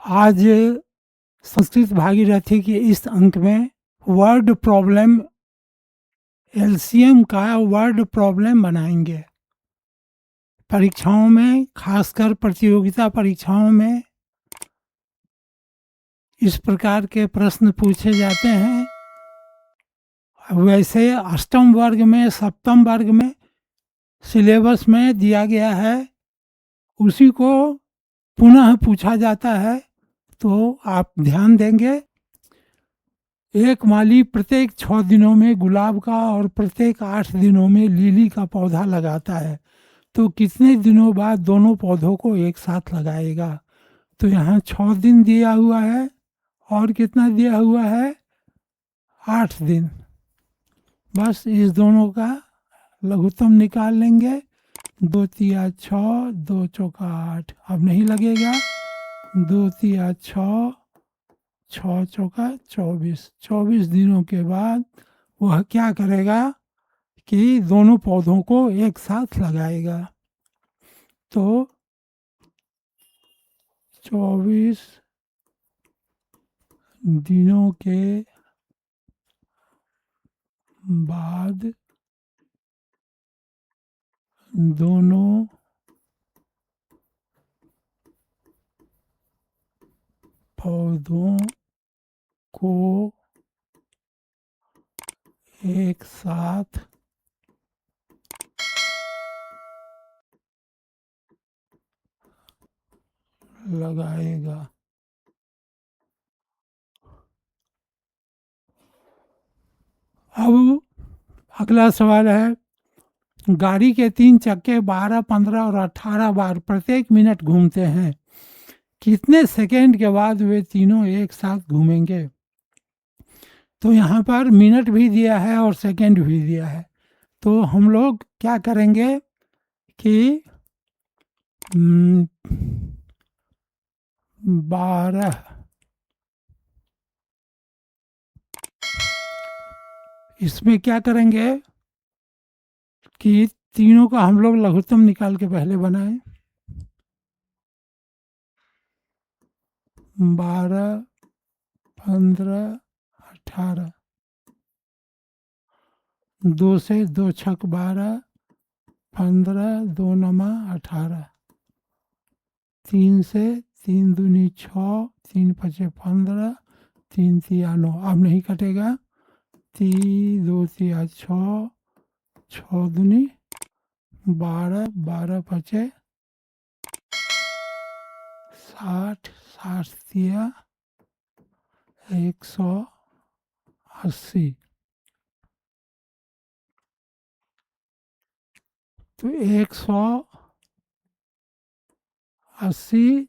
आज संस्कृत भागीरथी के इस अंक में वर्ड प्रॉब्लम एलसीएम का वर्ड प्रॉब्लम बनाएंगे। परीक्षाओं में, खासकर प्रतियोगिता परीक्षाओं में इस प्रकार के प्रश्न पूछे जाते हैं। वैसे अष्टम वर्ग में, सप्तम वर्ग में सिलेबस में दिया गया है, उसी को पुनः पूछा जाता है, तो आप ध्यान देंगे। एक माली प्रत्येक 6 दिनों में गुलाब का और प्रत्येक 8 दिनों में लिली का पौधा लगाता है, तो कितने दिनों बाद दोनों पौधों को एक साथ लगाएगा? तो यहाँ 6 दिन दिया हुआ है और कितना दिया हुआ है? 8 दिन। बस इस दोनों का लघुत्तम निकाल लेंगे। 2 तिया 6, 2 चौका 8। अब नहीं लगेगा। 2 तिया 6, 6 चौका 24। 24 दिनों के बाद वह क्या करेगा कि दोनों पौधों को एक साथ लगाएगा। तो 24 दिनों के बाद दोनों पौधों को एक साथ लगाएगा। अब अगला सवाल है, गाड़ी के 3 चक्के 12, 15 और 18 बार प्रत्येक मिनट घूमते हैं, कितने सेकंड के बाद वे तीनों एक साथ घूमेंगे? तो यहाँ पर मिनट भी दिया है और सेकंड भी दिया है, तो हम लोग क्या करेंगे कि 12 इसमें क्या करेंगे कि तीनों का हम लोग लघुत्तम निकाल के पहले बनाएं। 12, 15, 18। 2 से 2 छक 12, 15, 2 नमा 18। 3 से 3 दूनी 6, 3 पचे 15, 3 तिया 9। अब नहीं कटेगा। 2 तिया 6, 6 दूनी 12, 12 पचे 60, 60 तिया 180। तो 180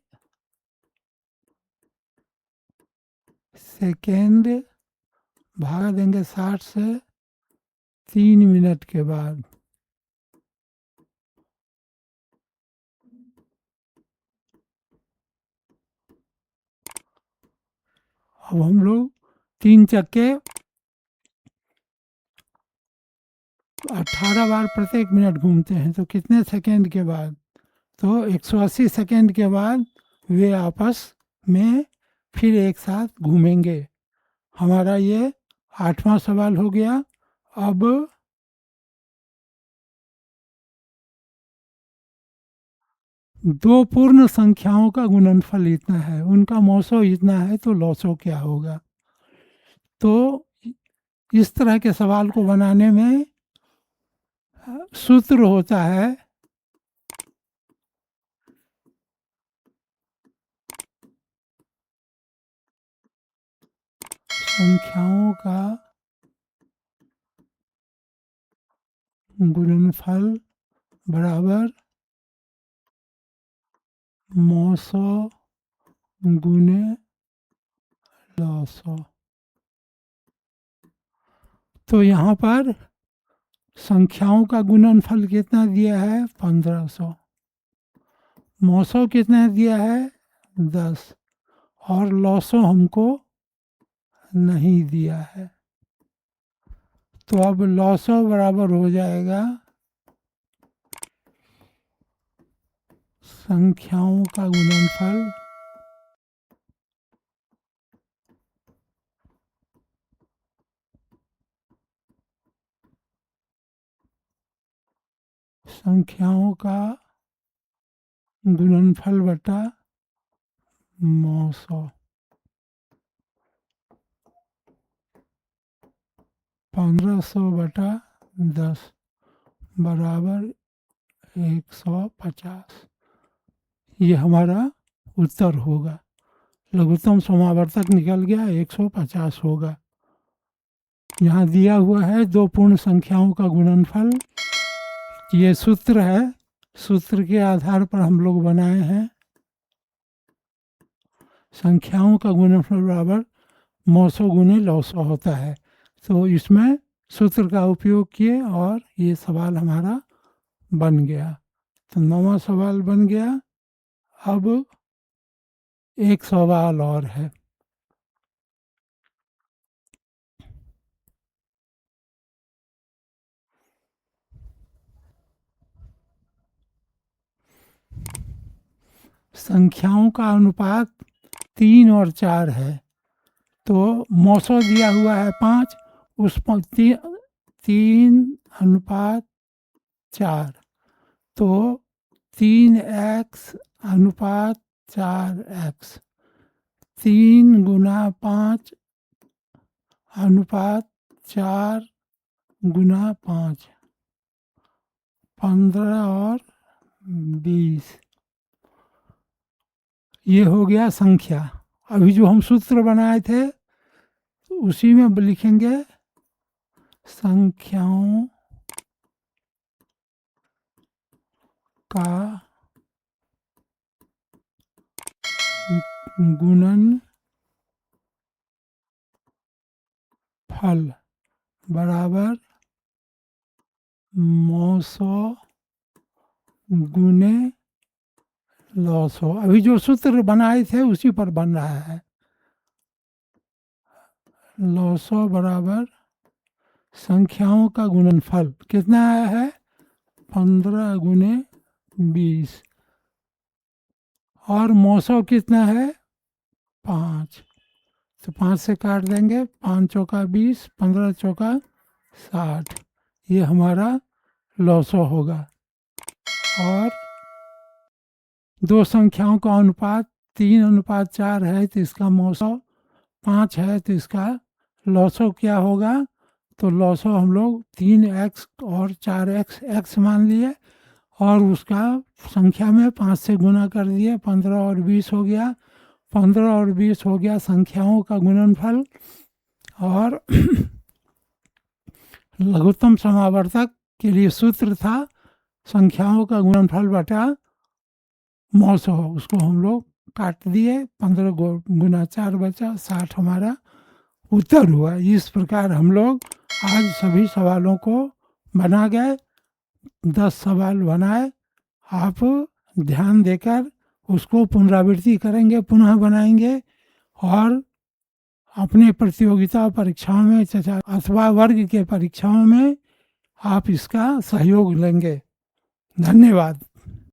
सेकेंड भाग देंगे 60 से 3 मिनट के बाद। अब हम लोग 3 चक्के 18 बार प्रत्येक मिनट घूमते हैं, तो कितने सेकेंड के बाद? तो 180 सेकेंड के बाद वे आपस में फिर एक साथ घूमेंगे। हमारा ये 8वां सवाल हो गया। अब दो पूर्ण संख्याओं का गुणनफल इतना है, उनका मौसो इतना है, तो लौसो क्या होगा? तो इस तरह के सवाल को बनाने में सूत्र होता है संख्याओं का गुणनफल बराबर मौसो गुने लौसो। तो यहाँ पर संख्याओं का गुणनफल कितना दिया है? 1500। मौसो कितना दिया है? 10। और लौसो हमको नहीं दिया है, तो अब लौसो बराबर हो जाएगा संख्याओं का गुणनफल संख्याओं का गुणनफल बटा 900, 1500 बटा 10 बराबर 150। ये हमारा उत्तर होगा। लघुत्तम समावर्तक निकल गया, 150 होगा। यहाँ दिया हुआ है दो पूर्ण संख्याओं का गुणनफल। ये सूत्र है, सूत्र के आधार पर हम लोग बनाए हैं। संख्याओं का गुणनफल बराबर 900 गुने 900 होता है। तो इसमें सूत्र का उपयोग किए और ये सवाल हमारा बन गया। तो 9वां सवाल बन गया। अब एक सवाल और है। संख्याओं का अनुपात 3 और 4 है। तो 900 दिया हुआ है 5, उस पर 3:4, तो 3x अनुपात 4x, 3 गुना 5 अनुपात 4 गुना 5, 15 और 20। ये हो गया संख्या। अभी जो हम सूत्र बनाए थे उसी में लिखेंगे संख्याओं का गुणनफल बराबर 900 गुने 900। अभी जो सूत्र बनाए थे उसी पर बन रहा है। 900 बराबर संख्याओं का गुणनफल कितना आया है? 15 गुने 20, और 900 कितना है? 5। तो 5 से काट देंगे, 5 चौका 20, 15 चौका 60। ये हमारा 900 होगा। और दो संख्याओं का अनुपात 3:4 है तो इसका 900, 5 है तो इसका 900 क्या होगा? तो 900 हम लोग 3x और 4x x मान लिए और उसका संख्या में 5 से गुना कर दिए, 15 और 20 हो गया। 15 और 20 हो गया संख्याओं का गुणनफल। और लघुत्तम समावर्तक के लिए सूत्र था संख्याओं का गुणनफल बटा 900। उसको हम लोग काट दिए, 15 गुना 4 बचा, 60 हमारा उत्तर हुआ। इस प्रकार हम लोग आज सभी सवालों को बना गए। 10 सवाल बनाए। आप ध्यान देकर उसको पुनरावृत्ति करेंगे, पुनः बनाएंगे और अपने प्रतियोगिता परीक्षाओं में अथवा वर्ग के परीक्षाओं में आप इसका सहयोग लेंगे। धन्यवाद।